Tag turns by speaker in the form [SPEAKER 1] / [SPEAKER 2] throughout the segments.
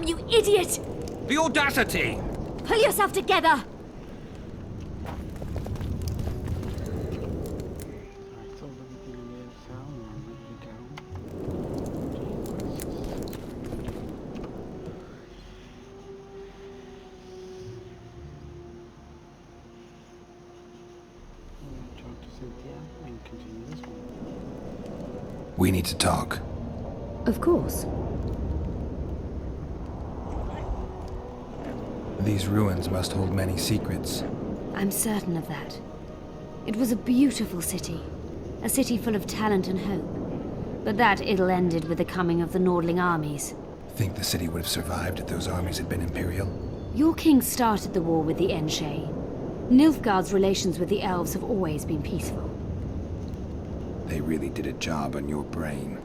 [SPEAKER 1] you idiot!
[SPEAKER 2] The audacity!
[SPEAKER 1] Pull yourself together!
[SPEAKER 3] We need to talk.
[SPEAKER 1] Of course.
[SPEAKER 3] These ruins must hold many secrets.
[SPEAKER 1] I'm certain of that. It was a beautiful city. A city full of talent and hope. But that ill ended with the coming of the Nordling armies.
[SPEAKER 3] Think the city would have survived if those armies had been Imperial?
[SPEAKER 1] Your king started the war with the Enshe. Nilfgaard's relations with the elves have always been peaceful.
[SPEAKER 3] They really did a job on your brain.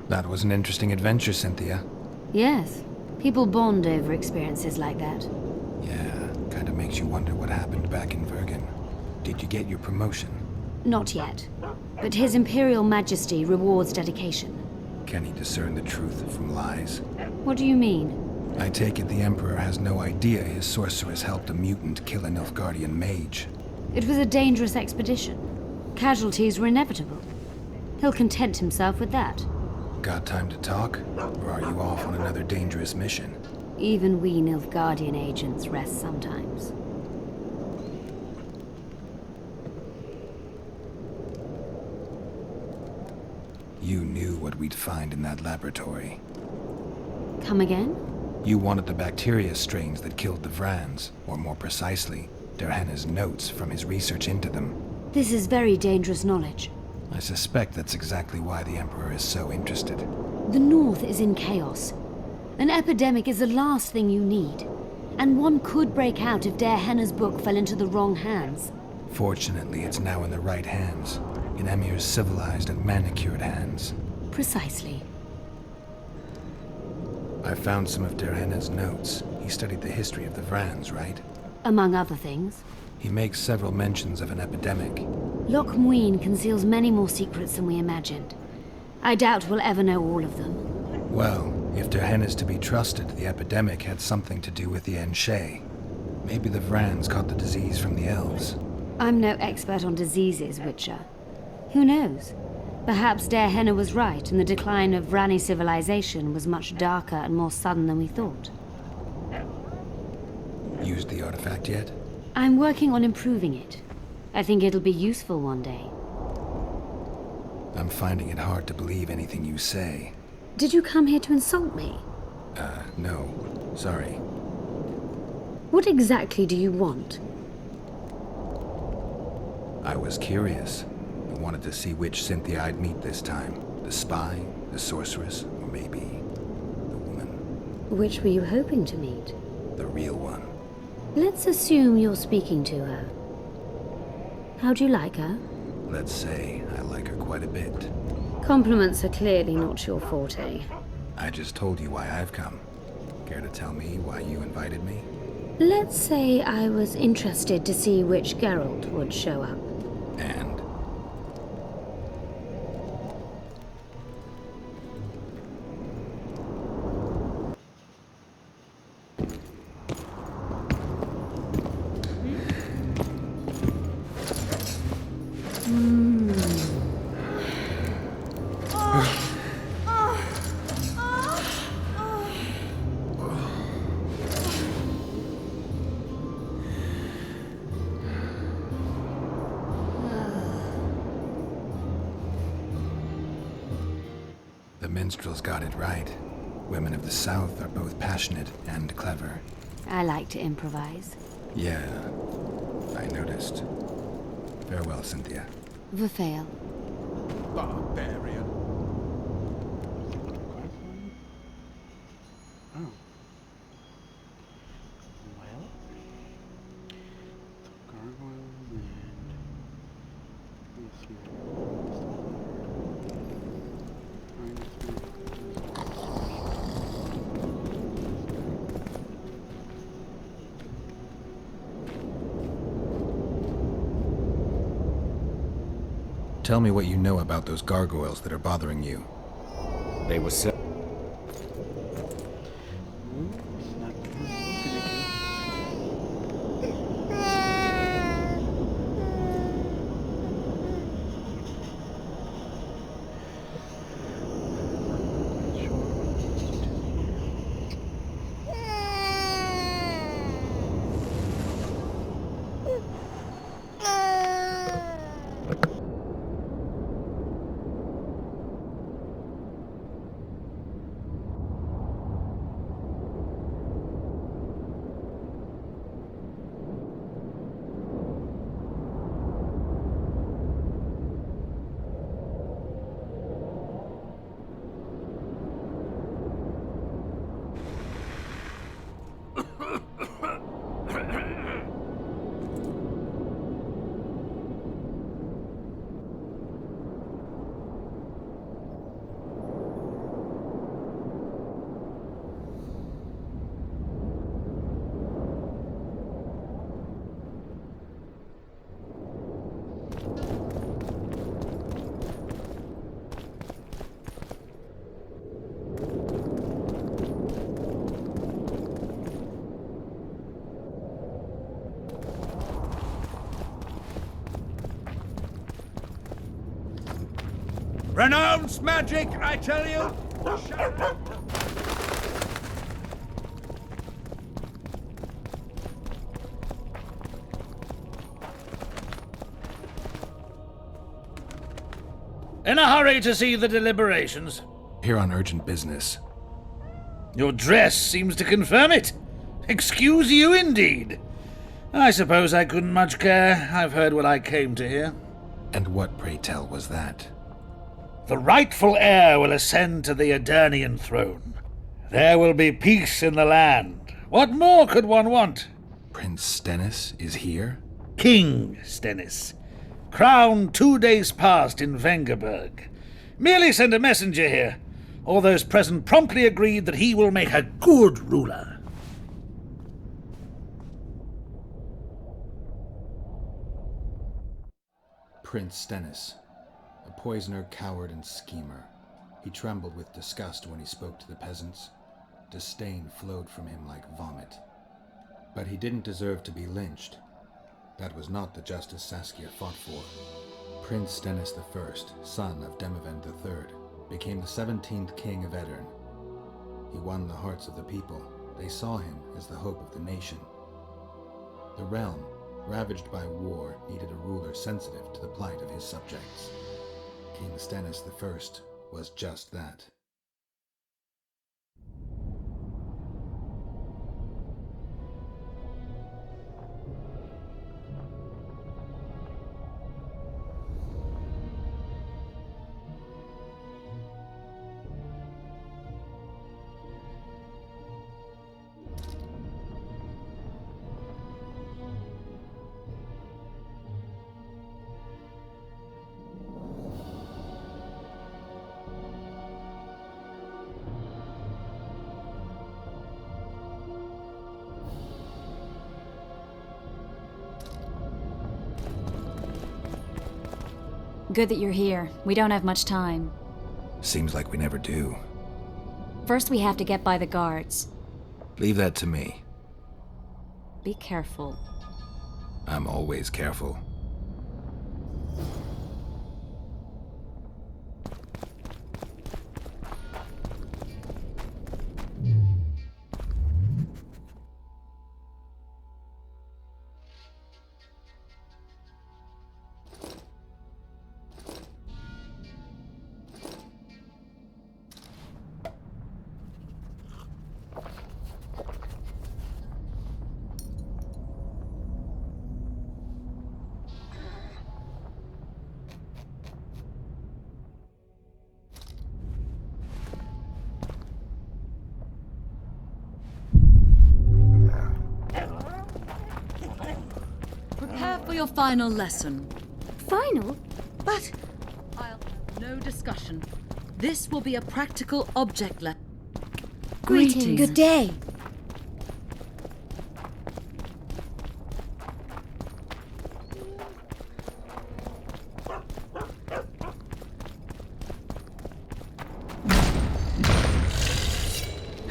[SPEAKER 3] That was an interesting adventure, Cynthia.
[SPEAKER 1] Yes. People bond over experiences like that.
[SPEAKER 3] Yeah, kind of makes you wonder what happened back in Vergen. Did you get your promotion?
[SPEAKER 1] Not yet. But His Imperial Majesty rewards dedication.
[SPEAKER 3] Can he discern the truth from lies?
[SPEAKER 1] What do you mean?
[SPEAKER 3] I take it the Emperor has no idea his sorceress helped a mutant kill a Nilfgaardian mage.
[SPEAKER 1] It was a dangerous expedition. Casualties were inevitable. He'll content himself with that.
[SPEAKER 3] Got time to talk? Or are you off on another dangerous mission?
[SPEAKER 1] Even we Nilfgaardian agents rest sometimes.
[SPEAKER 3] You knew what we'd find in that laboratory.
[SPEAKER 1] Come again?
[SPEAKER 3] You wanted the bacteria strains that killed the Vrans, or more precisely, Derhenna's notes from his research into them.
[SPEAKER 1] This is very dangerous knowledge.
[SPEAKER 3] I suspect that's exactly why the Emperor is so interested.
[SPEAKER 1] The North is in chaos. An epidemic is the last thing you need. And one could break out if Derhenna's book fell into the wrong hands.
[SPEAKER 3] Fortunately, it's now in the right hands. In Emir's civilized and manicured hands.
[SPEAKER 1] Precisely.
[SPEAKER 3] I found some of Derhenna's notes. He studied the history of the Vrans, right?
[SPEAKER 1] Among other things.
[SPEAKER 3] He makes several mentions of an epidemic.
[SPEAKER 1] Loch Muin conceals many more secrets than we imagined. I doubt we'll ever know all of them.
[SPEAKER 3] Well, if Derhenna's to be trusted, the epidemic had something to do with the Enshe. Maybe the Vrans caught the disease from the elves.
[SPEAKER 1] I'm no expert on diseases, Witcher. Who knows? Perhaps Derhenna was right, and the decline of Vrani civilization was much darker and more sudden than we thought.
[SPEAKER 3] Used the artifact yet?
[SPEAKER 1] I'm working on improving it. I think it'll be useful one day.
[SPEAKER 3] I'm finding it hard to believe anything you say.
[SPEAKER 1] Did you come here to insult me?
[SPEAKER 3] No. Sorry.
[SPEAKER 1] What exactly do you want?
[SPEAKER 3] I was curious. I wanted to see which Cynthia I'd meet this time. The spy, the sorceress, or maybe the woman.
[SPEAKER 1] Which were you hoping to meet?
[SPEAKER 3] The real one.
[SPEAKER 1] Let's assume you're speaking to her. How do you like her?
[SPEAKER 3] Let's say I like her quite a bit.
[SPEAKER 1] Compliments are clearly not your forte.
[SPEAKER 3] I just told you why I've come. Care to tell me why you invited me?
[SPEAKER 1] Let's say I was interested to see which Geralt would show up.
[SPEAKER 3] And? The minstrels got it right. Women of the South are both passionate and clever.
[SPEAKER 1] I like to improvise.
[SPEAKER 3] Yeah, I noticed. Farewell, Cynthia.
[SPEAKER 1] Verfail.
[SPEAKER 2] Barbarian.
[SPEAKER 4] Oh. Well. Gargoyle and... Let's see.
[SPEAKER 3] Tell me what you know about those gargoyles that are bothering you.
[SPEAKER 5] They were so.
[SPEAKER 2] Renounce magic, I tell you!
[SPEAKER 6] In a hurry to see the deliberations.
[SPEAKER 3] Here on urgent business.
[SPEAKER 6] Your dress seems to confirm it. Excuse you indeed. I suppose I couldn't much care. I've heard what I came to hear.
[SPEAKER 3] And what, pray tell, was that?
[SPEAKER 6] The rightful heir will ascend to the Aedirnian throne. There will be peace in the land. What more could one want?
[SPEAKER 3] Prince Stennis is here?
[SPEAKER 6] King Stennis. Crowned 2 days past in Vengerberg. Merely send a messenger here. All those present promptly agreed that he will make a good ruler.
[SPEAKER 3] Prince Stennis. A poisoner, coward, and schemer. He trembled with disgust when he spoke to the peasants. Disdain flowed from him like vomit. But he didn't deserve to be lynched. That was not the justice Saskia fought for. Prince Stennis I, son of Demavend III, became the 17th king of Aedirn. He won the hearts of the people. They saw him as the hope of the nation. The realm, ravaged by war, needed a ruler sensitive to the plight of his subjects. King Stennis I was just that.
[SPEAKER 7] Good that you're here. We don't have much time.
[SPEAKER 3] Seems like we never do.
[SPEAKER 7] First, we have to get by the guards.
[SPEAKER 3] Leave that to me.
[SPEAKER 7] Be careful.
[SPEAKER 3] I'm always careful.
[SPEAKER 8] Prepare for your final lesson.
[SPEAKER 1] Final?
[SPEAKER 8] But I'll have no discussion. This will be a practical object lesson.
[SPEAKER 1] Greetings. Good day.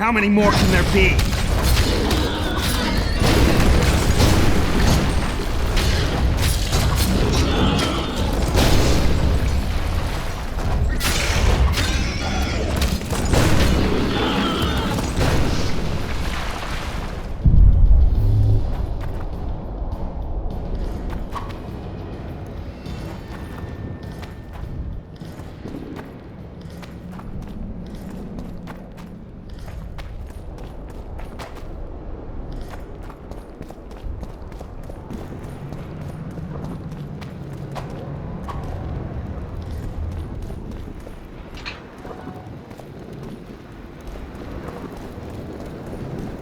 [SPEAKER 2] How many more can there be?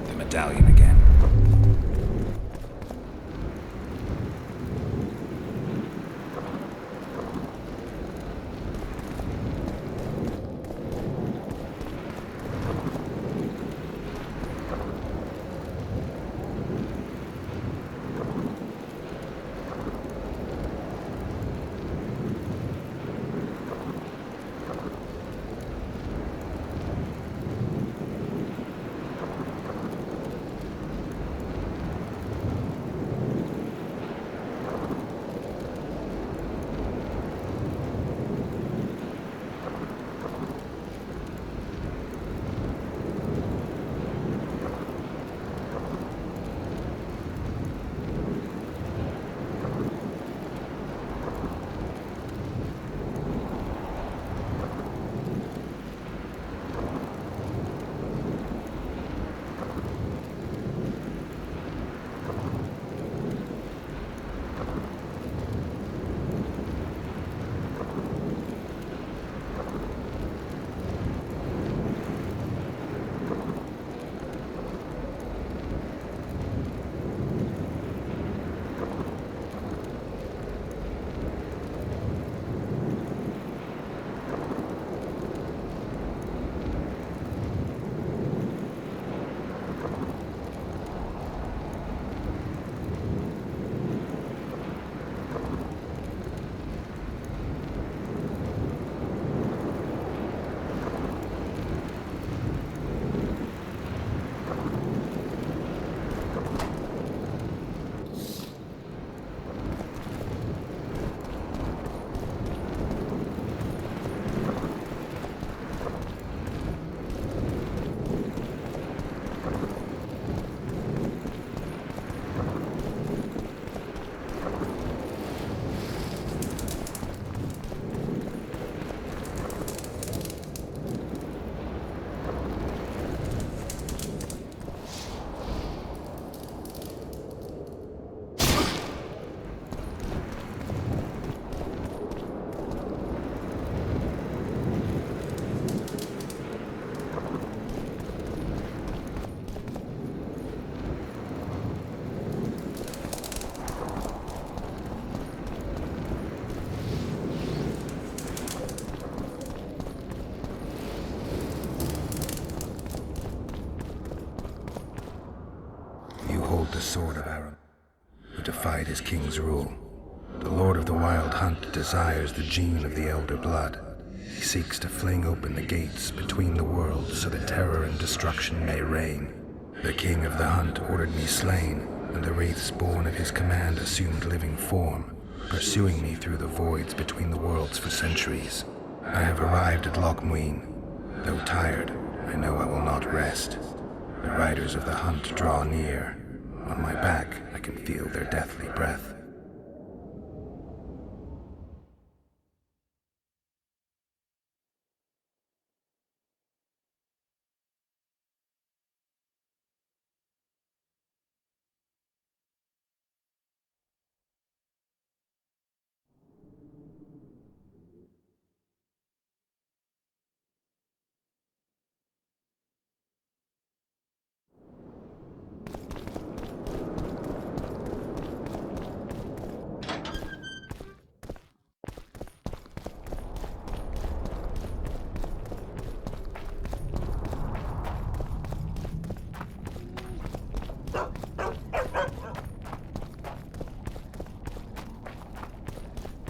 [SPEAKER 3] The medallion again. The sword of Aram, who defied his king's rule. The Lord of the Wild Hunt desires the gene of the Elder Blood. He seeks to fling open the gates between the worlds so that terror and destruction may reign. The King of the Hunt ordered me slain, and the wraiths born of his command assumed living form, pursuing me through the voids between the worlds for centuries. I have arrived at Loch Muin. Though tired, I know I will not rest. The riders of the hunt draw near. On my back, I can feel their deathly breath.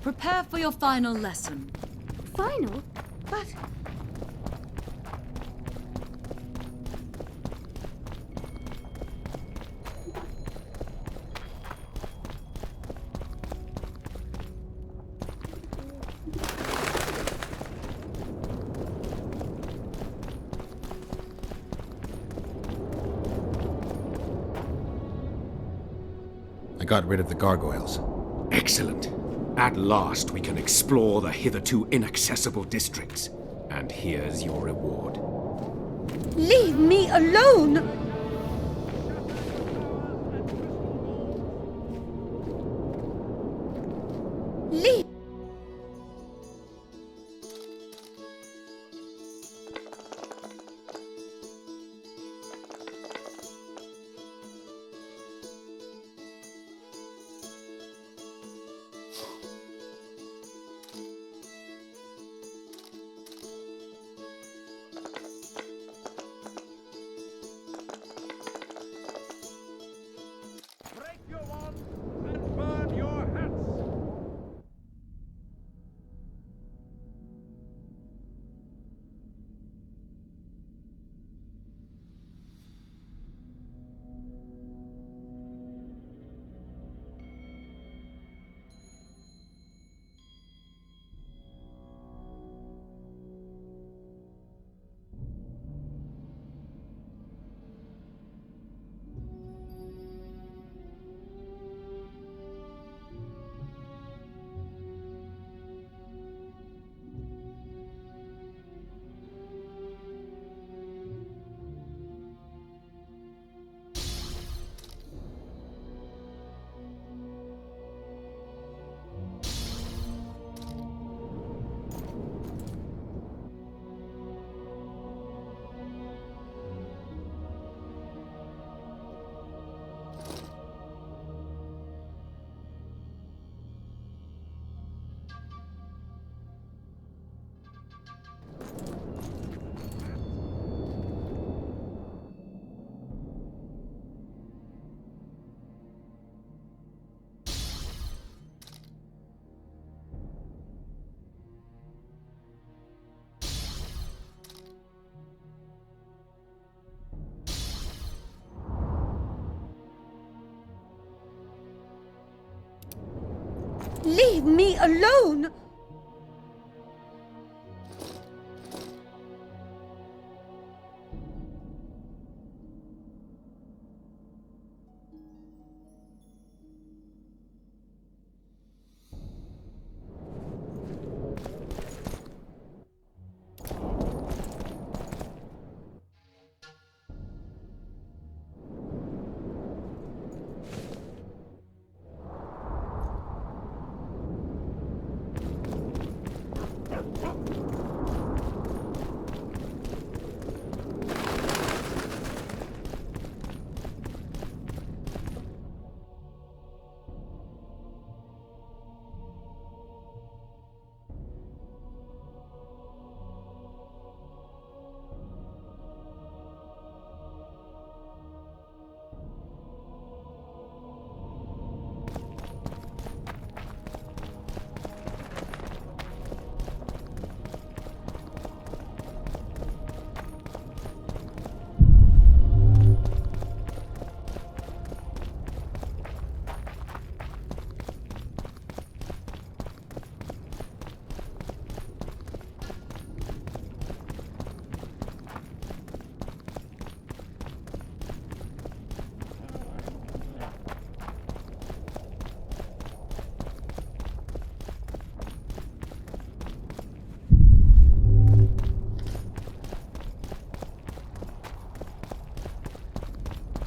[SPEAKER 8] Prepare for your final lesson.
[SPEAKER 1] Final? But...
[SPEAKER 3] got rid of the gargoyles.
[SPEAKER 5] Excellent. At last we can explore the hitherto inaccessible districts. And here's your reward.
[SPEAKER 9] Leave me alone! Leave.
[SPEAKER 2] Break your wands and burn your hats.
[SPEAKER 9] Leave me alone!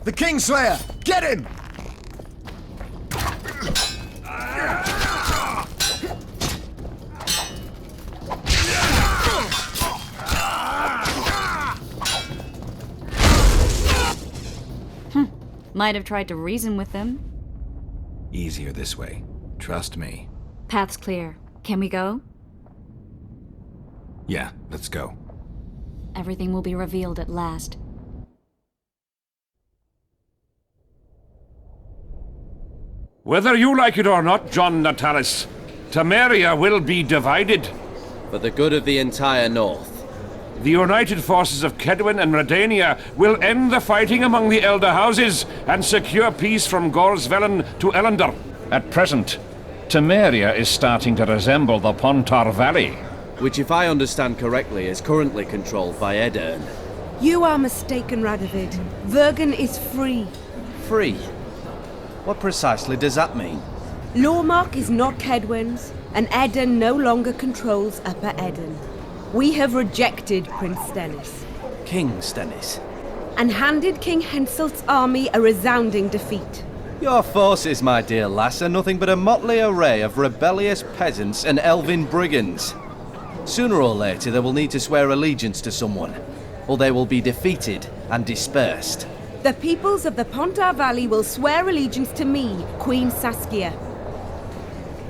[SPEAKER 10] The Kingslayer! Get him!
[SPEAKER 7] Might have tried to reason with them.
[SPEAKER 3] Easier this way. Trust me.
[SPEAKER 7] Path's clear. Can we go?
[SPEAKER 3] Yeah, let's go.
[SPEAKER 7] Everything will be revealed at last.
[SPEAKER 2] Whether you like it or not, John Natalis, Temeria will be divided.
[SPEAKER 11] For the good of the entire North.
[SPEAKER 2] The united forces of Kedwin and Redania will end the fighting among the Elder Houses and secure peace from Gorsvelen to Ellender. At present, Temeria is starting to resemble the Pontar Valley.
[SPEAKER 11] Which, if I understand correctly, is currently controlled by Aedirn.
[SPEAKER 9] You are mistaken, Radovid. Vergen is free.
[SPEAKER 11] Free? What precisely does that mean?
[SPEAKER 12] Lormark is not Kedwen's, and Eden no longer controls Upper Eden. We have rejected Prince Stennis.
[SPEAKER 11] King Stennis?
[SPEAKER 12] And handed King Henselt's army a resounding defeat.
[SPEAKER 11] Your forces, my dear lass, are nothing but a motley array of rebellious peasants and elven brigands. Sooner or later they will need to swear allegiance to someone, or they will be defeated and dispersed.
[SPEAKER 12] The peoples of the Pontar Valley will swear allegiance to me, Queen Saskia.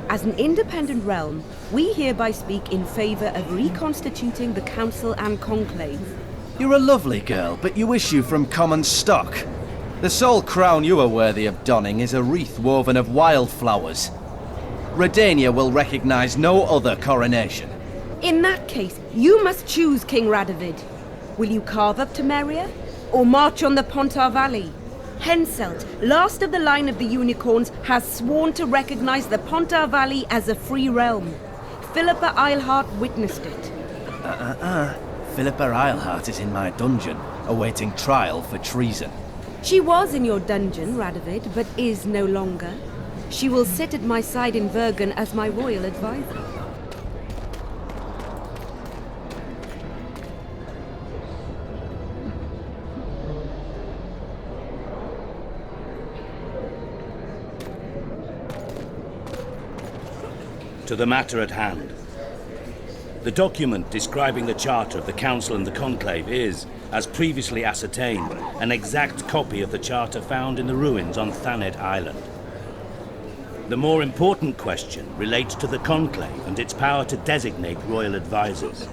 [SPEAKER 12] As an independent realm, we hereby speak in favor of reconstituting the Council and Conclave.
[SPEAKER 11] You're a lovely girl, but you issue from common stock. The sole crown you are worthy of donning is a wreath woven of wildflowers. Redania will recognize no other coronation.
[SPEAKER 12] In that case, you must choose, King Radovid. Will you carve up Temeria, or march on the Pontar Valley? Henselt, last of the line of the Unicorns, has sworn to recognize the Pontar Valley as a free realm. Philippa Eilhart witnessed it.
[SPEAKER 11] Philippa Eilhart is in my dungeon, awaiting trial for treason.
[SPEAKER 12] She was in your dungeon, Radovid, but is no longer. She will sit at my side in Vergen as my royal advisor.
[SPEAKER 13] To the matter at hand. The document describing the Charter of the Council and the Conclave is, as previously ascertained, an exact copy of the Charter found in the ruins on Thanet Island. The more important question relates to the Conclave and its power to designate royal advisors.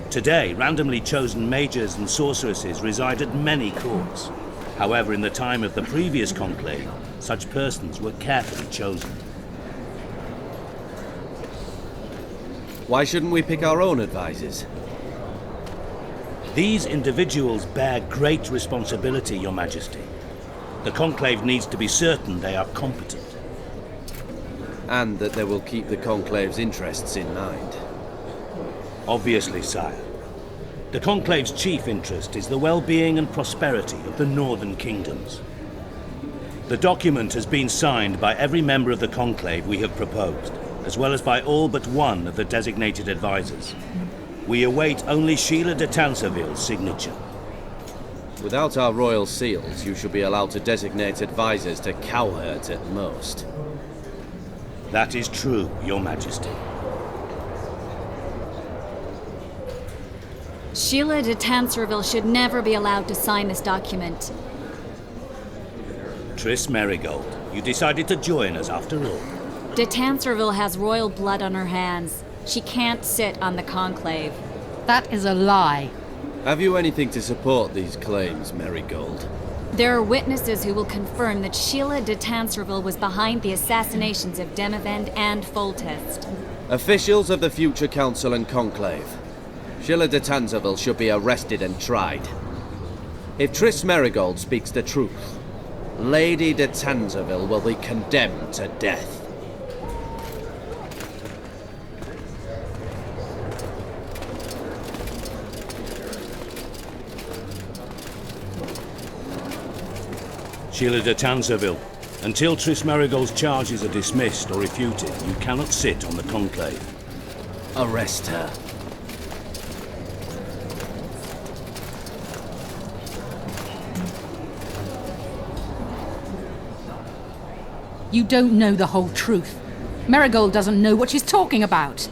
[SPEAKER 13] Today, randomly chosen mages and sorceresses reside at many courts. However, in the time of the previous Conclave, such persons were carefully chosen.
[SPEAKER 11] Why shouldn't we pick our own advisors?
[SPEAKER 13] These individuals bear great responsibility, Your Majesty. The Conclave needs to be certain they are competent.
[SPEAKER 11] And that they will keep the Conclave's interests in mind.
[SPEAKER 13] Obviously, sire. The Conclave's chief interest is the well-being and prosperity of the northern kingdoms. The document has been signed by every member of the Conclave we have proposed, as well as by all but one of the designated advisors. We await only Sheila de Tanserville's signature.
[SPEAKER 11] Without our royal seals, you should be allowed to designate advisors to cowherds at most.
[SPEAKER 13] That is true, Your Majesty.
[SPEAKER 7] Sheila de Tanserville should never be allowed to sign this document.
[SPEAKER 13] Triss Merigold, you decided to join us after all.
[SPEAKER 7] De Tanserville has royal blood on her hands. She can't sit on the Conclave.
[SPEAKER 8] That is a lie.
[SPEAKER 11] Have you anything to support these claims, Merigold?
[SPEAKER 7] There are witnesses who will confirm that Sheila de Tanserville was behind the assassinations of Demavend and Foltest.
[SPEAKER 11] Officials of the future Council and Conclave. Sheila de Tanserville should be arrested and tried. If Triss Merigold speaks the truth, Lady de Tanserville will be condemned to death.
[SPEAKER 13] Sheila de Tanserville, until Triss Merigold's charges are dismissed or refuted, you cannot sit on the Conclave.
[SPEAKER 11] Arrest her.
[SPEAKER 8] You don't know the whole truth. Merigold doesn't know what she's talking about.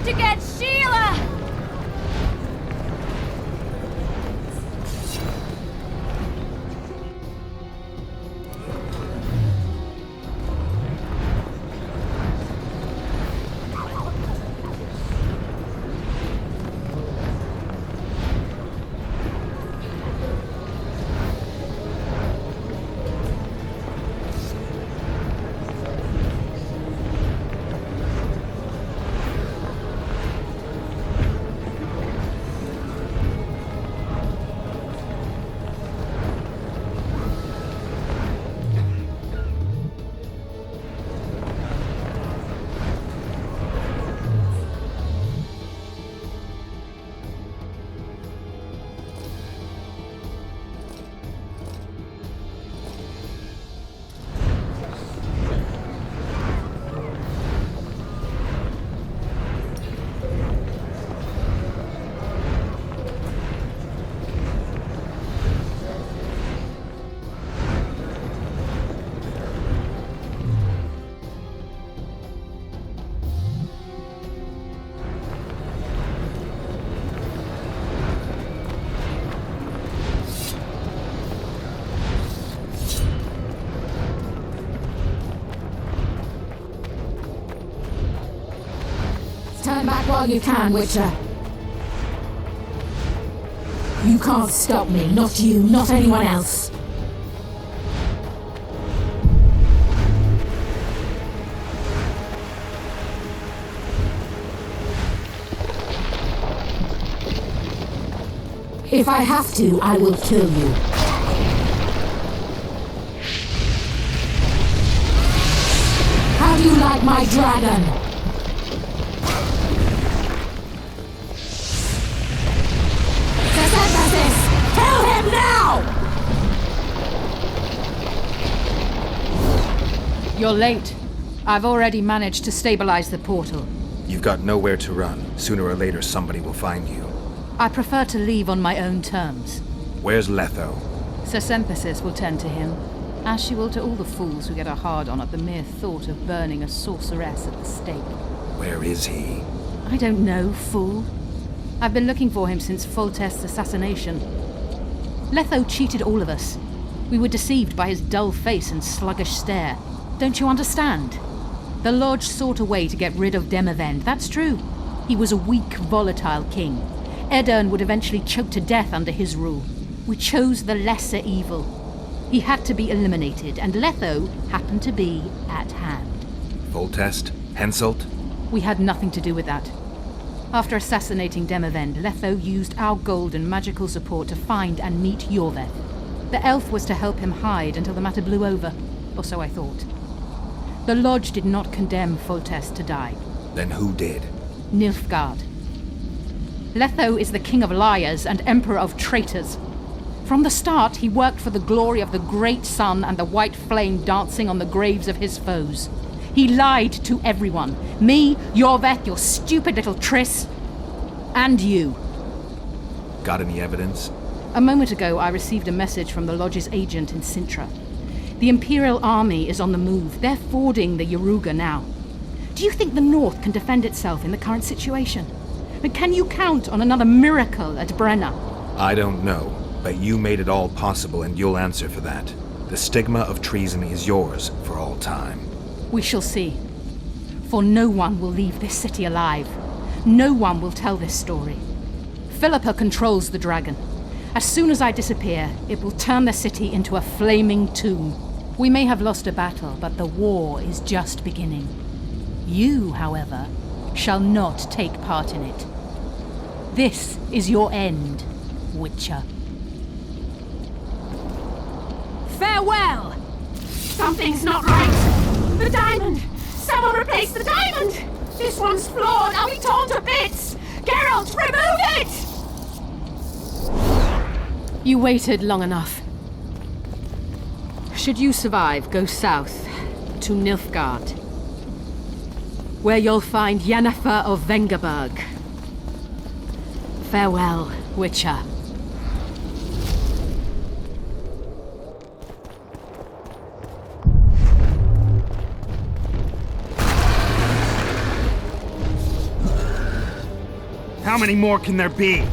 [SPEAKER 7] have to get Sheila!
[SPEAKER 14] Turn back while you can, Witcher. You can't stop me, not you, not anyone else. If I have to, I will kill you. How do you like my dragon? Kill him now!
[SPEAKER 8] You're late. I've already managed to stabilize the portal.
[SPEAKER 3] You've got nowhere to run. Sooner or later, somebody will find you.
[SPEAKER 8] I prefer to leave on my own terms.
[SPEAKER 3] Where's Letho?
[SPEAKER 8] Sir Synthesis will tend to him, as she will to all the fools who get a hard-on at the mere thought of burning a sorceress at the stake.
[SPEAKER 3] Where is he?
[SPEAKER 8] I don't know, fool. I've been looking for him since Foltest's assassination. Letho cheated all of us. We were deceived by his dull face and sluggish stare. Don't you understand? The Lodge sought a way to get rid of Demavend, that's true. He was a weak, volatile king. Aedirn would eventually choke to death under his rule. We chose the lesser evil. He had to be eliminated, and Letho happened to be at hand.
[SPEAKER 3] Foltest? Henselt?
[SPEAKER 8] We had nothing to do with that. After assassinating Demavend, Letho used our gold and magical support to find and meet Yorveth. The elf was to help him hide until the matter blew over, or so I thought. The Lodge did not condemn Foltest to die.
[SPEAKER 3] Then who did?
[SPEAKER 8] Nilfgaard. Letho is the king of liars and emperor of traitors. From the start, he worked for the glory of the great sun and the white flame dancing on the graves of his foes. He lied to everyone. Me, Yorveth, your stupid little Triss, and you.
[SPEAKER 3] Got any evidence?
[SPEAKER 8] A moment ago, I received a message from the Lodge's agent in Sintra. The Imperial Army is on the move. They're fording the Yaruga now. Do you think the North can defend itself in the current situation? But can you count on another miracle at Brenna?
[SPEAKER 3] I don't know, but you made it all possible and you'll answer for that. The stigma of treason is yours for all time.
[SPEAKER 8] We shall see. For no one will leave this city alive. No one will tell this story. Philippa controls the dragon. As soon as I disappear, it will turn the city into a flaming tomb. We may have lost a battle, but the war is just beginning. You, however, shall not take part in it. This is your end, Witcher.
[SPEAKER 14] Farewell! Something's not right! The diamond! Someone replace the diamond! This one's flawed! I'll be torn to bits! Geralt, remove it!
[SPEAKER 8] You waited long enough. Should you survive, go south to Nilfgaard, where you'll find Yennefer of Vengerberg. Farewell, Witcher.
[SPEAKER 15] How many more can there be?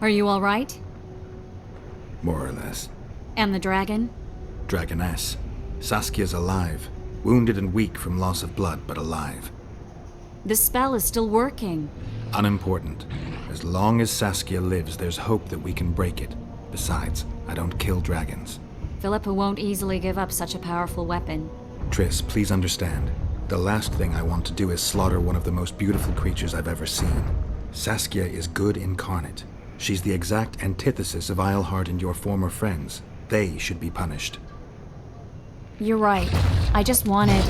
[SPEAKER 7] Are you all right?
[SPEAKER 3] More or less.
[SPEAKER 7] And the dragon?
[SPEAKER 3] Dragoness. Saskia's alive. Wounded and weak from loss of blood, but alive.
[SPEAKER 7] The spell is still working.
[SPEAKER 3] Unimportant. As long as Saskia lives, there's hope that we can break it. Besides, I don't kill dragons.
[SPEAKER 7] Philippa won't easily give up such a powerful weapon.
[SPEAKER 3] Triss, please understand. The last thing I want to do is slaughter one of the most beautiful creatures I've ever seen. Saskia is good incarnate. She's the exact antithesis of Eilhart and your former friends. They should be punished.
[SPEAKER 7] You're right. I just wanted...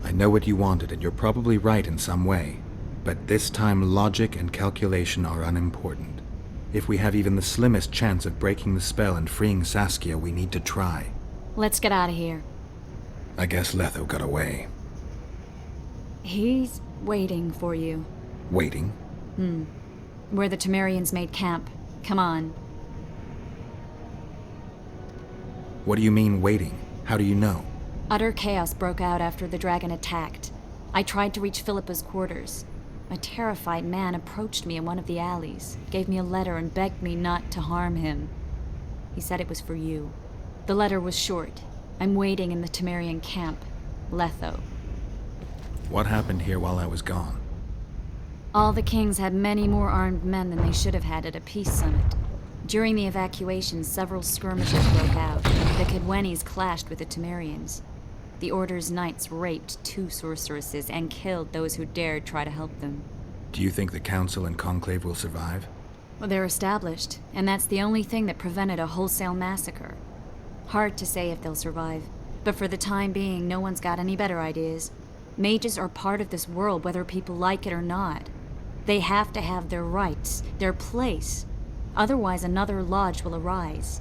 [SPEAKER 3] I know what you wanted, and you're probably right in some way. But this time, logic and calculation are unimportant. If we have even the slimmest chance of breaking the spell and freeing Saskia, we need to try.
[SPEAKER 7] Let's get out of here.
[SPEAKER 3] I guess Letho got away.
[SPEAKER 7] He's waiting for you.
[SPEAKER 3] Waiting?
[SPEAKER 7] Where the Temerians made camp. Come on.
[SPEAKER 3] What do you mean, waiting? How do you know?
[SPEAKER 7] Utter chaos broke out after the dragon attacked. I tried to reach Philippa's quarters. A terrified man approached me in one of the alleys, gave me a letter and begged me not to harm him. He said it was for you. The letter was short. I'm waiting in the Temerian camp. Letho.
[SPEAKER 3] What happened here while I was gone?
[SPEAKER 7] All the kings had many more armed men than they should have had at a peace summit. During the evacuation, several skirmishes broke out. The Kedwenis clashed with the Temerians. The Order's knights raped 2 sorceresses and killed those who dared try to help them.
[SPEAKER 3] Do you think the Council and Conclave will survive?
[SPEAKER 7] Well, they're established, and that's the only thing that prevented a wholesale massacre. Hard to say if they'll survive, but for the time being, no one's got any better ideas. Mages are part of this world, whether people like it or not. They have to have their rights, their place. Otherwise, another lodge will arise.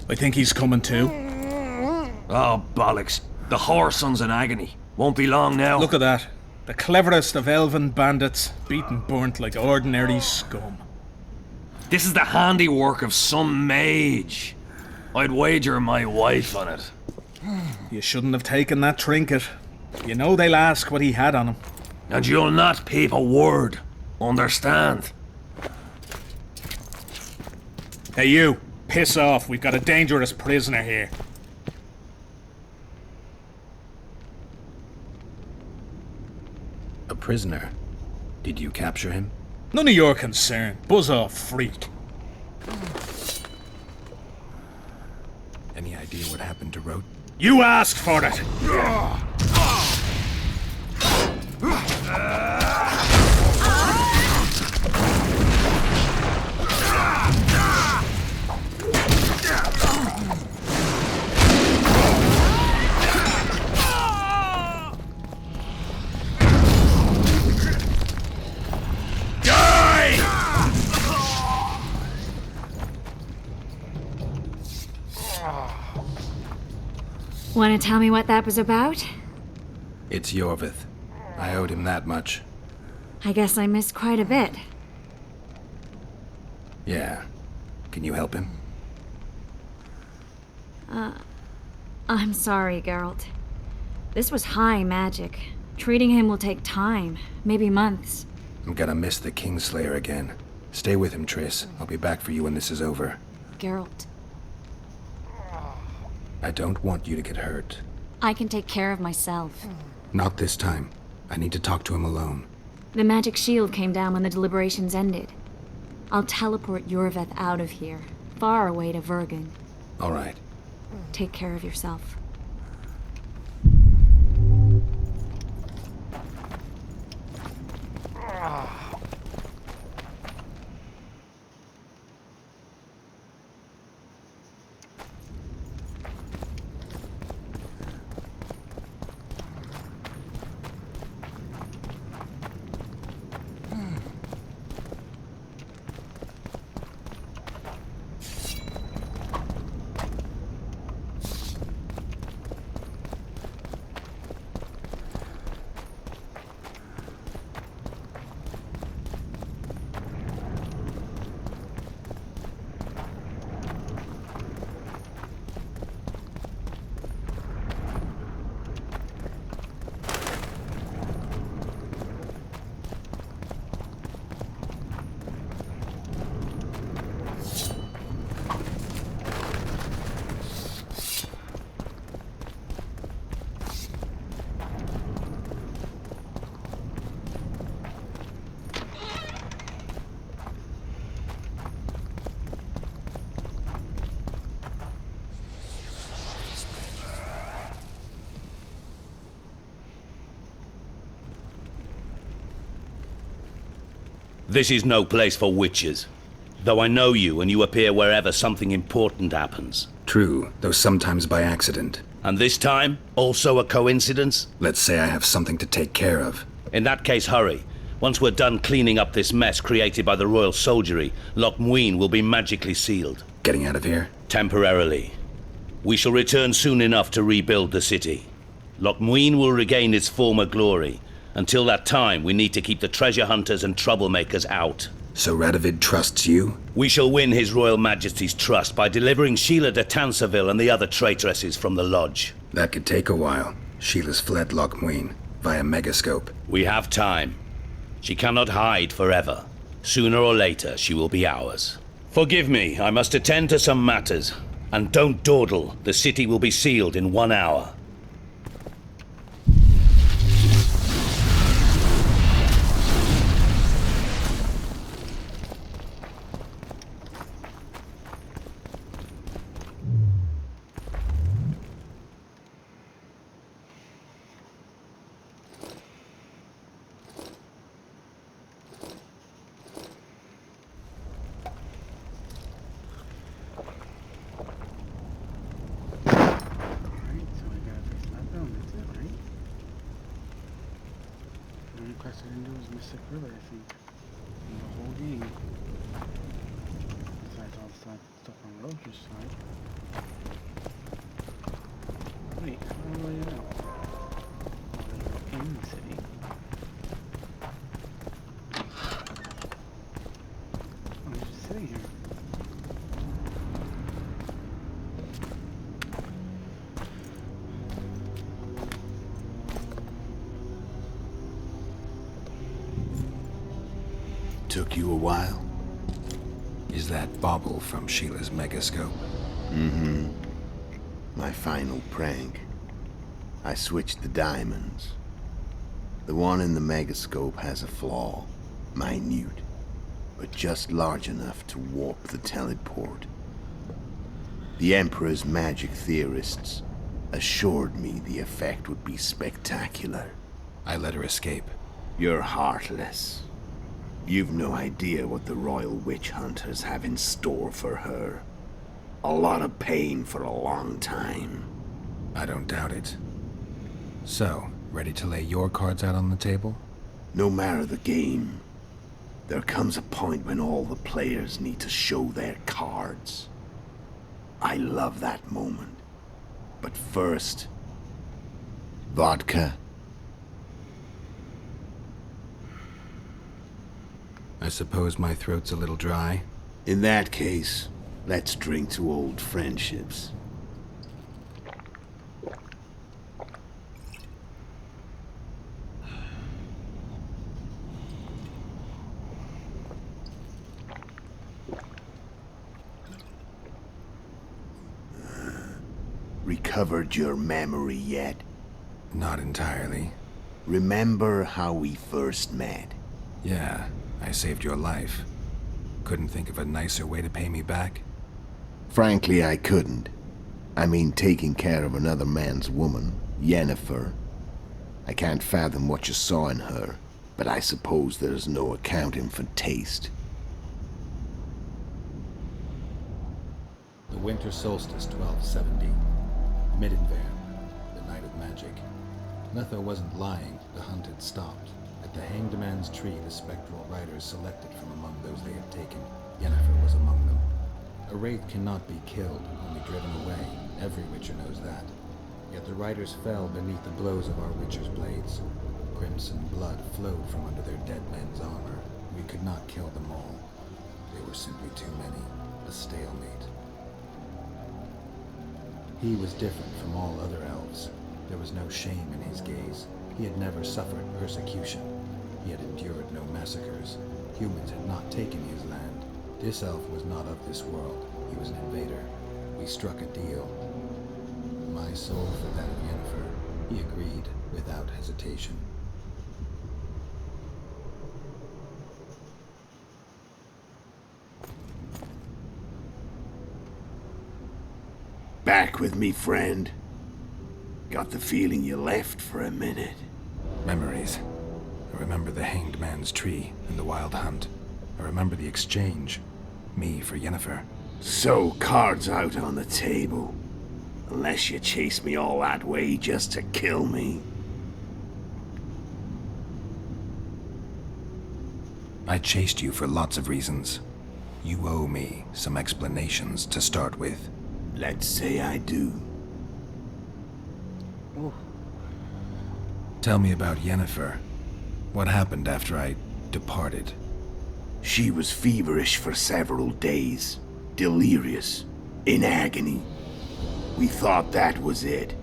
[SPEAKER 6] I think he's coming too.
[SPEAKER 2] Oh, bollocks. The Whoreson's in agony. Won't be long now.
[SPEAKER 6] Look at that. The cleverest of elven bandits, beaten burnt like ordinary scum.
[SPEAKER 2] This is the handiwork of some mage. I'd wager my wife on it.
[SPEAKER 6] You shouldn't have taken that trinket. You know they'll ask what he had on him.
[SPEAKER 2] And you'll not peep a word. Understand?
[SPEAKER 6] Hey you, piss off. We've got a dangerous prisoner here.
[SPEAKER 3] A prisoner? Did you capture him?
[SPEAKER 6] None of your concern. Buzz off, freak.
[SPEAKER 3] Any idea what happened to Rote?
[SPEAKER 6] You asked for it!
[SPEAKER 7] Want to tell me what that was about?
[SPEAKER 3] It's Yorvith. I owed him that much.
[SPEAKER 7] I guess I missed quite a bit.
[SPEAKER 3] Yeah. Can you help him?
[SPEAKER 7] I'm sorry, Geralt. This was high magic. Treating him will take time, maybe months.
[SPEAKER 3] I'm gonna miss the Kingslayer again. Stay with him, Triss. I'll be back for you when this is over.
[SPEAKER 7] Geralt,
[SPEAKER 3] I don't want you to get hurt.
[SPEAKER 7] I can take care of myself.
[SPEAKER 3] Not this time. I need to talk to him alone.
[SPEAKER 7] The magic shield came down when the deliberations ended. I'll teleport Yorveth out of here, far away to Vergen.
[SPEAKER 3] All right.
[SPEAKER 7] Take care of yourself.
[SPEAKER 13] This is no place for witches. Though I know you and you appear wherever something important happens.
[SPEAKER 3] True, though sometimes by accident.
[SPEAKER 13] And this time, also a coincidence?
[SPEAKER 3] Let's say I have something to take care of.
[SPEAKER 13] In that case, hurry. Once we're done cleaning up this mess created by the royal soldiery, Loch Muin will be magically sealed.
[SPEAKER 3] Getting out of here?
[SPEAKER 13] Temporarily. We shall return soon enough to rebuild the city. Loch Muin will regain its former glory. Until that time, we need to keep the treasure hunters and troublemakers out.
[SPEAKER 3] So Radovid trusts you?
[SPEAKER 13] We shall win His Royal Majesty's trust by delivering Sheila de Tansarville and the other traitresses from the lodge.
[SPEAKER 3] That could take a while. Sheila's fled Loch Muin via Megascope.
[SPEAKER 13] We have time. She cannot hide forever. Sooner or later, she will be ours. Forgive me, I must attend to some matters. And don't dawdle. The city will be sealed in 1 hour.
[SPEAKER 4] Quest I didn't do was Mystic River, I think. In the whole game. Besides all the stuff on Roger's side. Wait, how do I know? Oh, they're in the city. Oh, he's just sitting here.
[SPEAKER 10] Took you a while?
[SPEAKER 3] Is that Bauble from Sheila's Megascope?
[SPEAKER 10] Mm-hmm. My final prank. I switched the diamonds. The one in the Megascope has a flaw. Minute. But just large enough to warp the teleport. The Emperor's magic theorists assured me the effect would be spectacular.
[SPEAKER 3] I let her escape.
[SPEAKER 10] You're heartless. You've no idea what the Royal Witch Hunters have in store for her. A lot of pain for a long time.
[SPEAKER 3] I don't doubt it. So, ready to lay your cards out on the table?
[SPEAKER 10] No matter the game, there comes a point when all the players need to show their cards. I love that moment. But first, vodka.
[SPEAKER 3] I suppose my throat's a little dry.
[SPEAKER 10] In that case, let's drink to old friendships. recovered your memory yet?
[SPEAKER 3] Not entirely.
[SPEAKER 10] Remember how we first met?
[SPEAKER 3] Yeah, I saved your life. Couldn't think of a nicer way to pay me back?
[SPEAKER 10] Frankly, I couldn't. I mean, taking care of another man's woman, Yennefer. I can't fathom what you saw in her, but I suppose there's no accounting for taste.
[SPEAKER 3] The winter solstice, 1270. Middenvern, the night of magic. Letho wasn't lying, the hunt had stopped. At the Hanged Man's Tree, the spectral riders selected from among those they had taken. Yennefer was among them. A wraith cannot be killed, only driven away. Every Witcher knows that. Yet the riders fell beneath the blows of our Witcher's blades. Crimson blood flowed from under their dead men's armor. We could not kill them all. They were simply too many. A stalemate. He was different from all other elves. There was no shame in his gaze. He had never suffered persecution. He had endured no massacres. Humans had not taken his land. This elf was not of this world. He was an invader. We struck a deal. My soul for that of Yennefer. He agreed without hesitation.
[SPEAKER 10] Back with me, friend. Got the feeling you left for a minute.
[SPEAKER 3] Memories. I remember the Hanged Man's Tree and the Wild Hunt. I remember the exchange. Me for Yennefer.
[SPEAKER 10] So, cards out on the table. Unless you chase me all that way just to kill me.
[SPEAKER 3] I chased you for lots of reasons. You owe me some explanations to start with.
[SPEAKER 10] Let's say I do.
[SPEAKER 3] Tell me about Yennefer. What happened after I departed?
[SPEAKER 10] She was feverish for several days. Delirious. In agony. We thought that was it.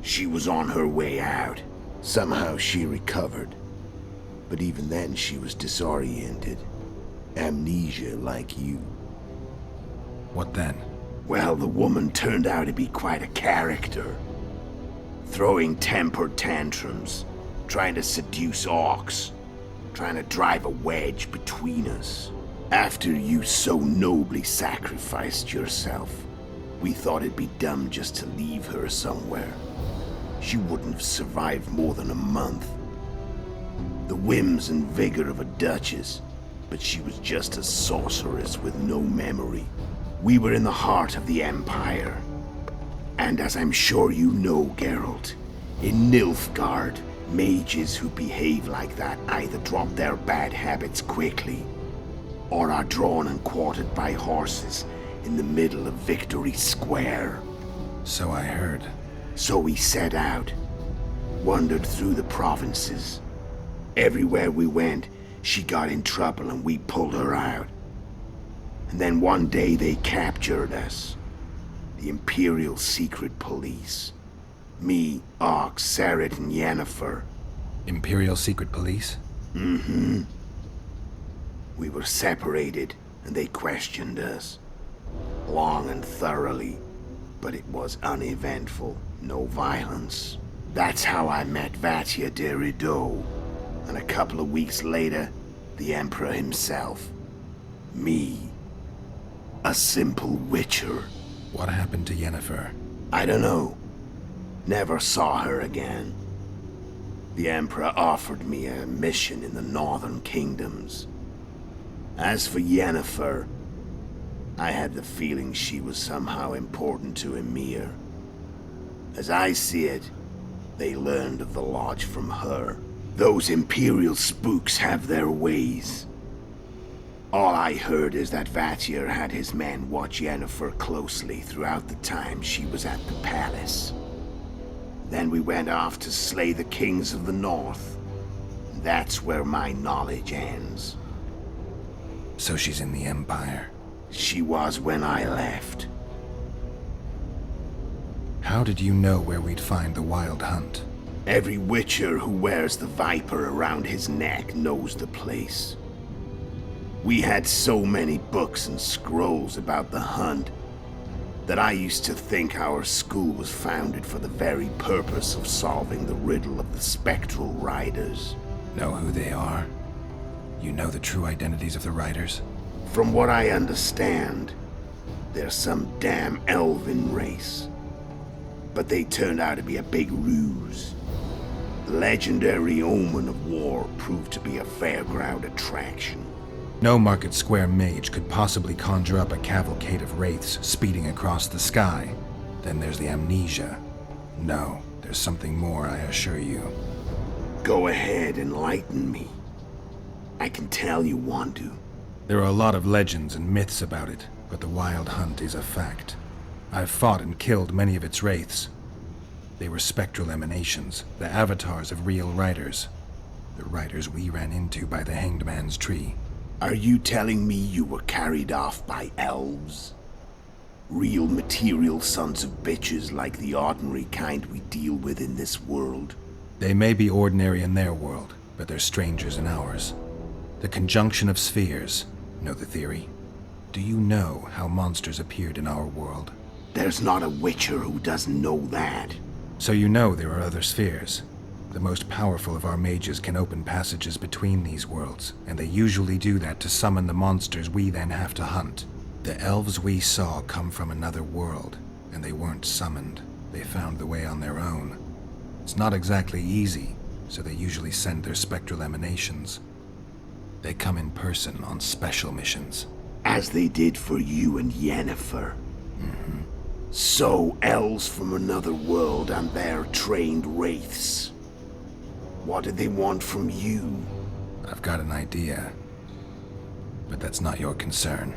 [SPEAKER 10] She was on her way out. Somehow she recovered. But even then she was disoriented. Amnesia like you.
[SPEAKER 3] What then?
[SPEAKER 10] Well, the woman turned out to be quite a character. Throwing temper tantrums, trying to seduce orcs, trying to drive a wedge between us. After you so nobly sacrificed yourself, we thought it'd be dumb just to leave her somewhere. She wouldn't have survived more than a month. The whims and vigor of a duchess, but she was just a sorceress with no memory. We were in the heart of the Empire. And as I'm sure you know, Geralt, in Nilfgaard, mages who behave like that either drop their bad habits quickly, or are drawn and quartered by horses in the middle of Victory Square.
[SPEAKER 3] So I heard.
[SPEAKER 10] So we set out, wandered through the provinces. Everywhere we went, she got in trouble and we pulled her out. And then one day they captured us. The Imperial Secret Police. Me, Ox, Serret, and Yennefer.
[SPEAKER 3] Imperial Secret Police?
[SPEAKER 10] Mm-hmm. We were separated, and they questioned us. Long and thoroughly, but it was uneventful. No violence. That's how I met Vatia de Rideau. And a couple of weeks later, the Emperor himself. Me. A simple witcher.
[SPEAKER 3] What happened to Yennefer?
[SPEAKER 10] I don't know. Never saw her again. The Emperor offered me a mission in the northern kingdoms. As for Yennefer, I had the feeling she was somehow important to Emir. As I see it, they learned of the Lodge from her. Those Imperial spooks have their ways. All I heard is that Vatir had his men watch Yennefer closely throughout the time she was at the palace. Then we went off to slay the kings of the north. That's where my knowledge ends.
[SPEAKER 3] So she's in the Empire?
[SPEAKER 10] She was when I left.
[SPEAKER 3] How did you know where we'd find the Wild Hunt?
[SPEAKER 10] Every witcher who wears the viper around his neck knows the place. We had so many books and scrolls about the hunt. that I used to think our school was founded for the very purpose of solving the riddle of the spectral riders.
[SPEAKER 3] Know who they are? You know the true identities of the riders?
[SPEAKER 10] From what I understand, they're some damn elven race. But they turned out to be a big ruse. The legendary Omen of War proved to be a fairground attraction.
[SPEAKER 3] No Market Square mage could possibly conjure up a cavalcade of wraiths speeding across the sky. Then there's the amnesia. No, there's something more, I assure you.
[SPEAKER 10] Go ahead, enlighten me. I can tell you want to.
[SPEAKER 3] There are a lot of legends and myths about it, but the Wild Hunt is a fact. I've fought and killed many of its wraiths. They were spectral emanations, the avatars of real riders. The riders we ran into by the Hanged Man's Tree.
[SPEAKER 10] Are you telling me you were carried off by elves? Real material sons of bitches like the ordinary kind we deal with in this world?
[SPEAKER 3] They may be ordinary in their world, but they're strangers in ours. The conjunction of spheres. Know the theory? Do you know how monsters appeared in our world?
[SPEAKER 10] There's not a Witcher who doesn't know that.
[SPEAKER 3] So you know there are other spheres. The most powerful of our mages can open passages between these worlds, and they usually do that to summon the monsters we then have to hunt. The elves we saw come from another world, and they weren't summoned. They found the way on their own. It's not exactly easy, so they usually send their spectral emanations. They come in person on special missions.
[SPEAKER 10] As they did for you and Yennefer.
[SPEAKER 3] Mm-hmm.
[SPEAKER 10] So, elves from another world and their trained wraiths. What did they want from you?
[SPEAKER 3] I've got an idea, but that's not your concern.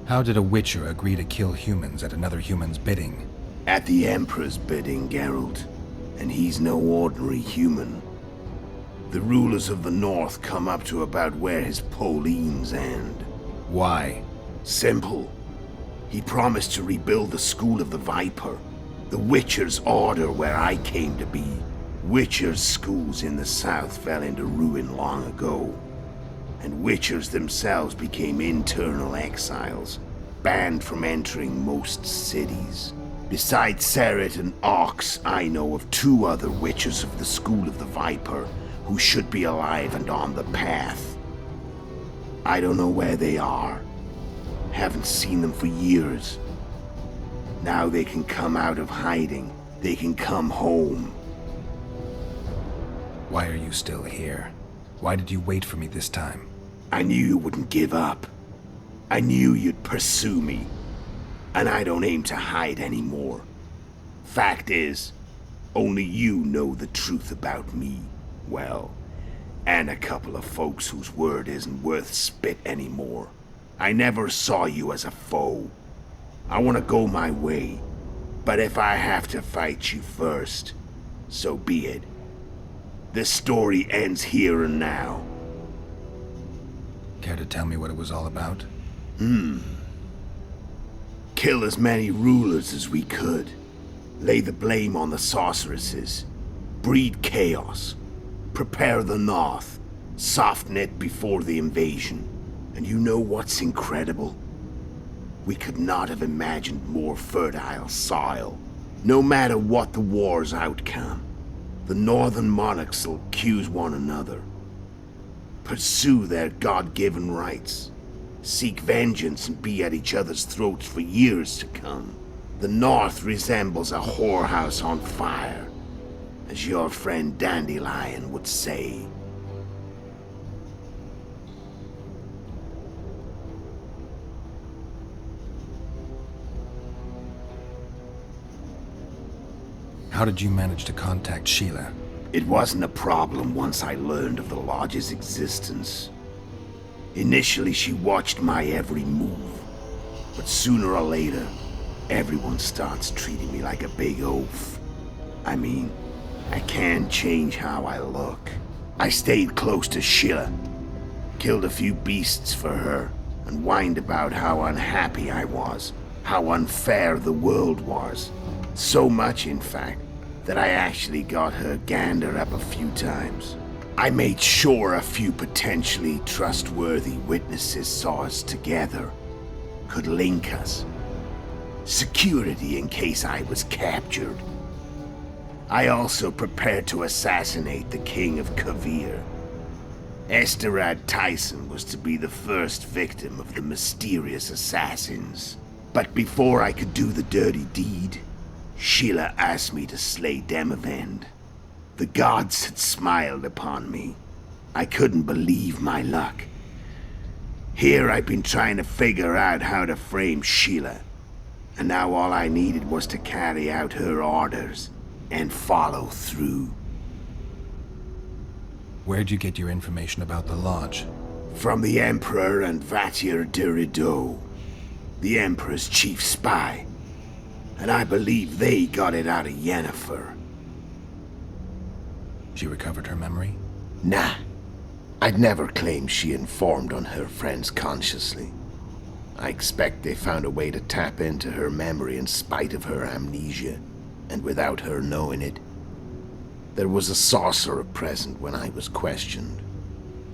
[SPEAKER 3] How did a Witcher agree to kill humans at another human's bidding?
[SPEAKER 10] At the Emperor's bidding, Geralt. And he's no ordinary human. The rulers of the North come up to about where his Pauline's end.
[SPEAKER 3] Why?
[SPEAKER 10] Simple. He promised to rebuild the School of the Viper, the Witcher's order where I came to be. Witcher's schools in the south fell into ruin long ago, and Witchers themselves became internal exiles, banned from entering most cities. Besides Seret and Ox, I know of 2 other Witchers of the School of the Viper who should be alive and on the path. I don't know where they are. Haven't seen them for years. Now they can come out of hiding. They can come home.
[SPEAKER 3] Why are you still here? Why did you wait for me this time?
[SPEAKER 10] I knew you wouldn't give up. I knew you'd pursue me. And I don't aim to hide anymore. Fact is, only you know the truth about me. Well, and a couple of folks whose word isn't worth spit anymore. I never saw you as a foe. I want to go my way. But if I have to fight you first, so be it. This story ends here and now.
[SPEAKER 3] Care to tell me what it was all about?
[SPEAKER 10] Kill as many rulers as we could. Lay the blame on the sorceresses. Breed chaos. Prepare the North. Soften it before the invasion. And you know what's incredible? We could not have imagined more fertile soil. No matter what the war's outcome, the northern monarchs will accuse one another. Pursue their God-given rights. Seek vengeance and be at each other's throats for years to come. The North resembles a whorehouse on fire, as your friend Dandelion would say.
[SPEAKER 3] How did you manage to contact Sheila?
[SPEAKER 10] It wasn't a problem once I learned of the Lodge's existence. Initially, she watched my every move. But sooner or later, everyone starts treating me like a big oaf. I mean, I can't change how I look. I stayed close to Sheila, killed a few beasts for her, and whined about how unhappy I was, how unfair the world was. So much, in fact, that I actually got her gander up a few times. I made sure a few potentially trustworthy witnesses saw us together. could link us. Security in case I was captured. I also prepared to assassinate the King of Kavir. Esterad Tyson was to be the first victim of the mysterious assassins. But before I could do the dirty deed, Sheila asked me to slay Demavend. The gods had smiled upon me. I couldn't believe my luck. Here I've been trying to figure out how to frame Sheila, and now all I needed was to carry out her orders and follow through.
[SPEAKER 3] Where'd you get your information about the Lodge?
[SPEAKER 10] From the Emperor and Vatir Dirido, the Emperor's chief spy. And I believe they got it out of Yennefer.
[SPEAKER 3] She recovered her memory?
[SPEAKER 10] Nah. I'd never claimed she informed on her friends consciously. I expect they found a way to tap into her memory in spite of her amnesia, and without her knowing it. There was a sorcerer present when I was questioned.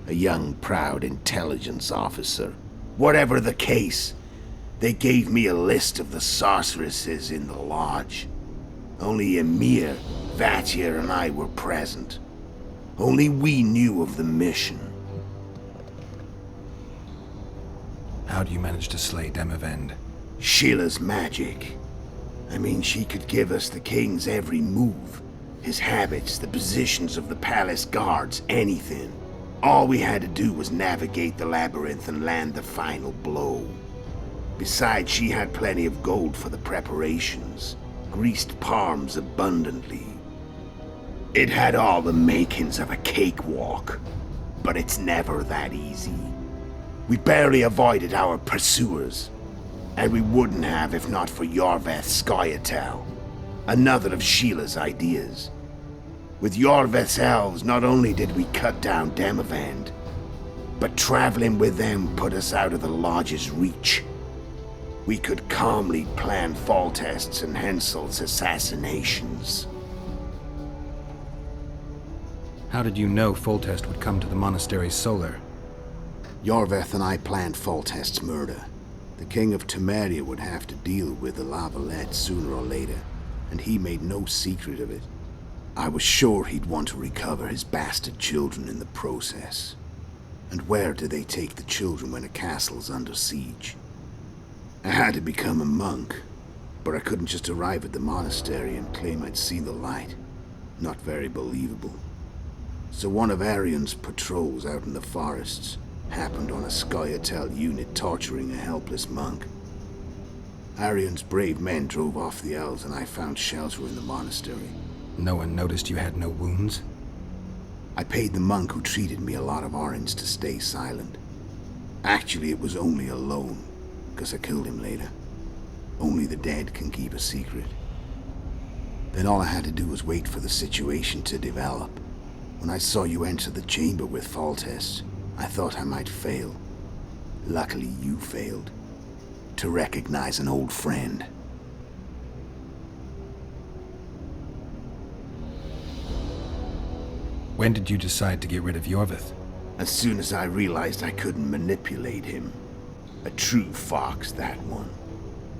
[SPEAKER 10] A young, proud intelligence officer. Whatever the case, they gave me a list of the sorceresses in the Lodge. Only Emir, Vatir, and I were present. Only we knew of the mission.
[SPEAKER 3] How do you manage to slay Demavend?
[SPEAKER 10] Sheila's magic. I mean, she could give us the king's every move. His habits, the positions of the palace guards, anything. All we had to do was navigate the labyrinth and land the final blow. Besides, she had plenty of gold for the preparations. Greased palms abundantly. It had all the makings of a cakewalk, but it's never that easy. We barely avoided our pursuers, and we wouldn't have if not for Yorveth Scoia'tael, another of Sheila's ideas. With Yorveth's elves, not only did we cut down Demavend, but traveling with them put us out of the Lodge's reach. We could calmly plan Foltest's and Henselt's assassinations.
[SPEAKER 3] How did you know Foltest would come to the monastery's solar?
[SPEAKER 10] Yorveth and I planned Foltest's murder. The King of Temeria would have to deal with the Lavalette sooner or later, and he made no secret of it. I was sure he'd want to recover his bastard children in the process. And where do they take the children when a castle's under siege? I had to become a monk, but I couldn't just arrive at the monastery and claim I'd seen the light. Not very believable. So one of Arion's patrols out in the forests happened on a Scoia'tael unit torturing a helpless monk. Arion's brave men drove off the elves and I found shelter in the monastery.
[SPEAKER 3] No one noticed you had no wounds?
[SPEAKER 10] I paid the monk who treated me a lot of orange to stay silent. Actually, it was only a loan, because I killed him later. Only the dead can keep a secret. Then all I had to do was wait for the situation to develop. When I saw you enter the chamber with Foltest, I thought I might fail. Luckily, you failed. To recognize an old friend.
[SPEAKER 3] When did you decide to get rid of Yorveth?
[SPEAKER 10] As soon as I realized I couldn't manipulate him. A true fox, that one.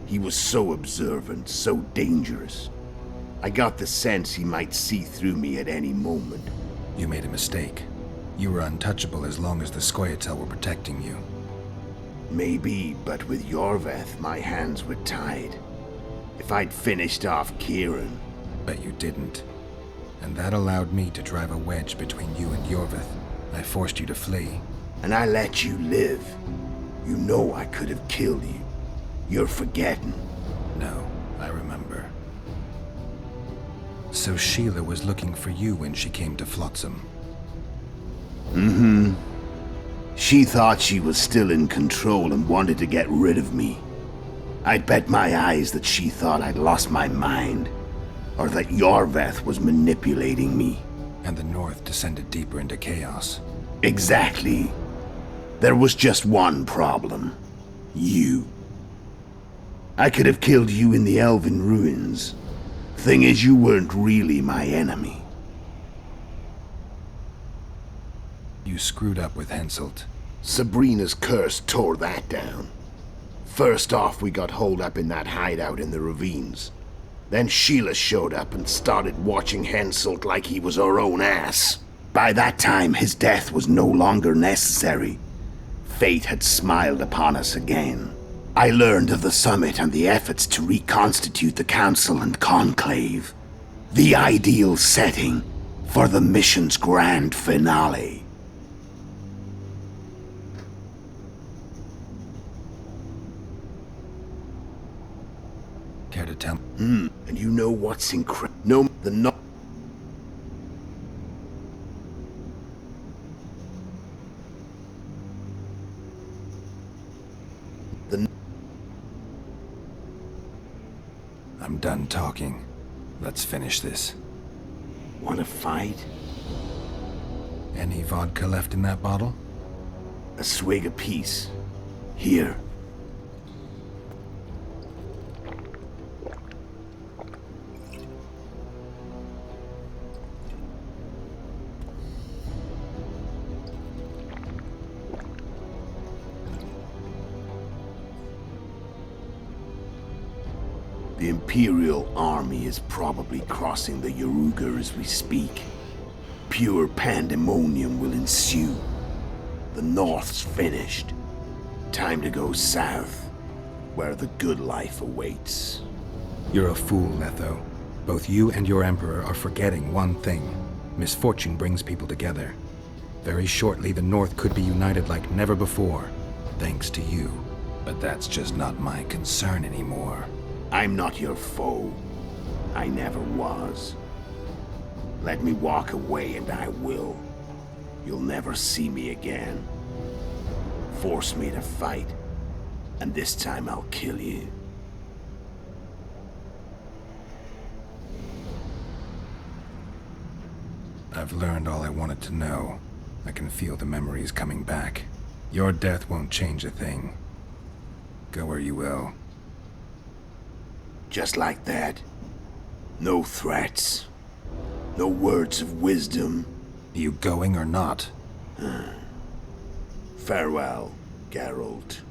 [SPEAKER 10] He was so observant, so dangerous. I got the sense he might see through me at any moment.
[SPEAKER 3] You made a mistake. You were untouchable as long as the Scoia'tael were protecting you.
[SPEAKER 10] Maybe, but with Yorveth, my hands were tied. If I'd finished off Kieran...
[SPEAKER 3] But you didn't. And that allowed me to drive a wedge between you and Yorveth. I forced you to flee.
[SPEAKER 10] And I let you live. You know I could have killed you. You're forgetting.
[SPEAKER 3] No, I remember. So Sheila was looking for you when she came to Flotsam.
[SPEAKER 10] Mm-hmm. She thought she was still in control and wanted to get rid of me. I'd bet my eyes that she thought I'd lost my mind, or that Yorveth was manipulating me.
[SPEAKER 3] And the North descended deeper into chaos.
[SPEAKER 10] Exactly. There was just one problem. You. I could have killed you in the Elven ruins. Thing is, you weren't really my enemy.
[SPEAKER 3] You screwed up with Henselt.
[SPEAKER 10] Sabrina's curse tore that down. First off, we got holed up in that hideout in the ravines. Then Sheila showed up and started watching Henselt like he was her own ass. By that time, his death was no longer necessary. Fate had smiled upon us again. I learned of the summit and the efforts to reconstitute the Council and Conclave. The ideal setting for the mission's grand finale.
[SPEAKER 3] Care to tell?
[SPEAKER 10] And you know what's incredible? No, the
[SPEAKER 3] I'm done talking. Let's finish this.
[SPEAKER 10] Want to fight?
[SPEAKER 3] Any vodka left in that bottle?
[SPEAKER 10] A swig apiece. Here. The Imperial army is probably crossing the Yaruga as we speak. Pure pandemonium will ensue. The North's finished. Time to go south, where the good life awaits.
[SPEAKER 3] You're a fool, Letho. Both you and your Emperor are forgetting one thing. Misfortune brings people together. Very shortly, the North could be united like never before, thanks to you. But that's just not my concern anymore.
[SPEAKER 10] I'm not your foe. I never was. Let me walk away and I will. You'll never see me again. Force me to fight, and this time I'll kill you.
[SPEAKER 3] I've learned all I wanted to know. I can feel the memories coming back. Your death won't change a thing. Go where you will.
[SPEAKER 10] Just like that. No threats. No words of wisdom.
[SPEAKER 3] You going or not?
[SPEAKER 10] Farewell, Geralt.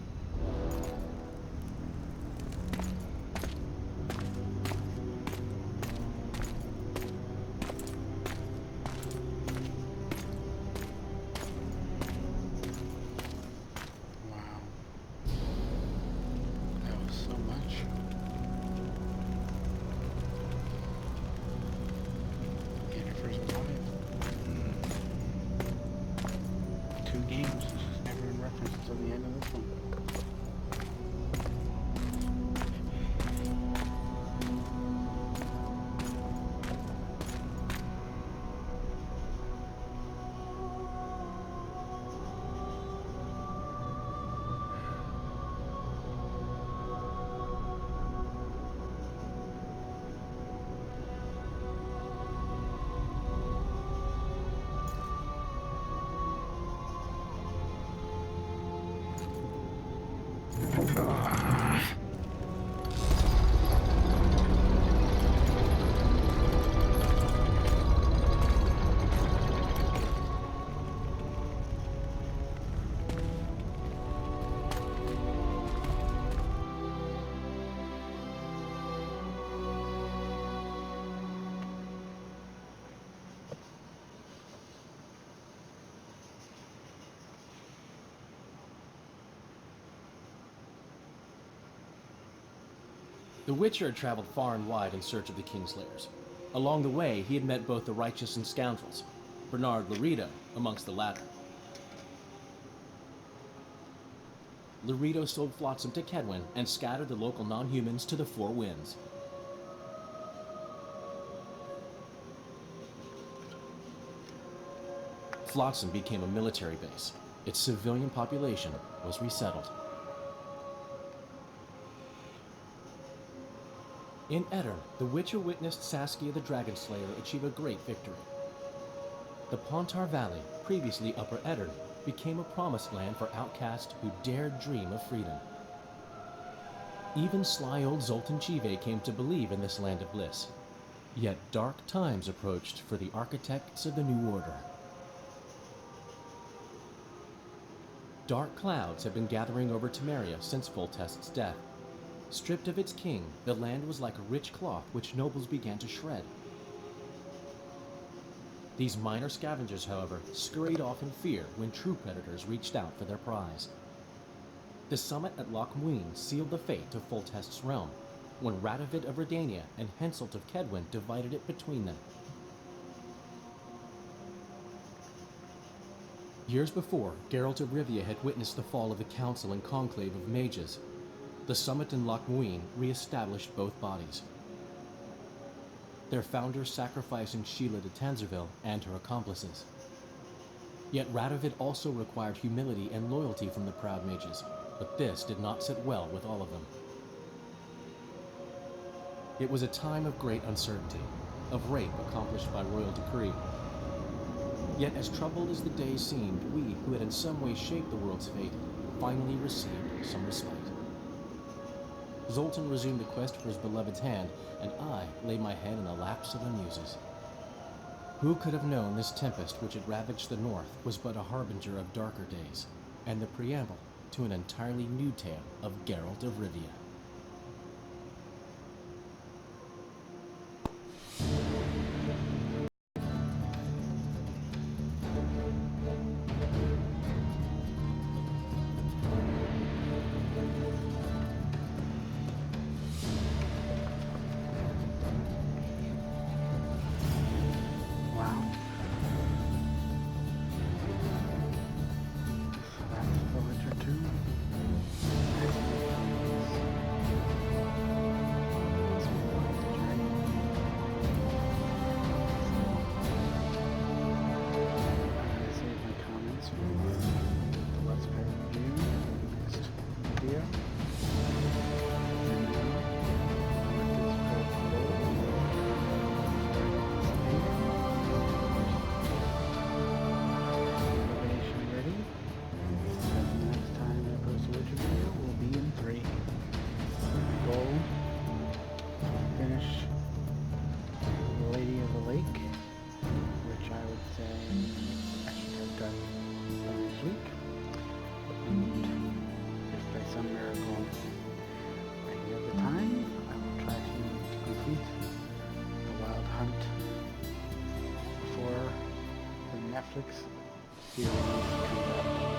[SPEAKER 15] The Witcher had traveled far and wide in search of the Kingslayers. Along the way, he had met both the righteous and scoundrels, Bernard Laredo amongst the latter. Laredo sold Flotsam to Kedwin and scattered the local non-humans to the four winds. Flotsam became a military base. Its civilian population was resettled. In Edirn, the Witcher witnessed Saskia the Dragonslayer achieve a great victory. The Pontar Valley, previously Upper Edirn, became a promised land for outcasts who dared dream of freedom. Even sly old Zoltan Chive came to believe in this land of bliss. Yet dark times approached for the architects of the New Order. Dark clouds had been gathering over Temeria since Foltest's death. Stripped of its king, the land was like a rich cloth which nobles began to shred. These minor scavengers, however, scurried off in fear when true predators reached out for their prize. The summit at Loch Muin sealed the fate of Foltest's realm, when Radovid of Redania and Henselt of Kedwin divided it between them. Years before, Geralt of Rivia had witnessed the fall of the Council and Conclave of Mages. The summit in Loch Muin re-established both bodies, their founders sacrificing Sheila de Tanzerville and her accomplices. Yet Radovid also required humility and loyalty from the proud mages, but this did not sit well with all of them. It was a time of great uncertainty, of rape accomplished by royal decree. Yet as troubled as the days seemed, we, who had in some way shaped the world's fate, finally received some respite. Zoltan resumed the quest for his beloved's hand, and I lay my head in the laps of the muses. Who could have known this tempest which had ravaged the north was but a harbinger of darker days, and the preamble to an entirely new tale of Geralt of Rivia.
[SPEAKER 4] Netflix series comes out.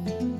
[SPEAKER 16] you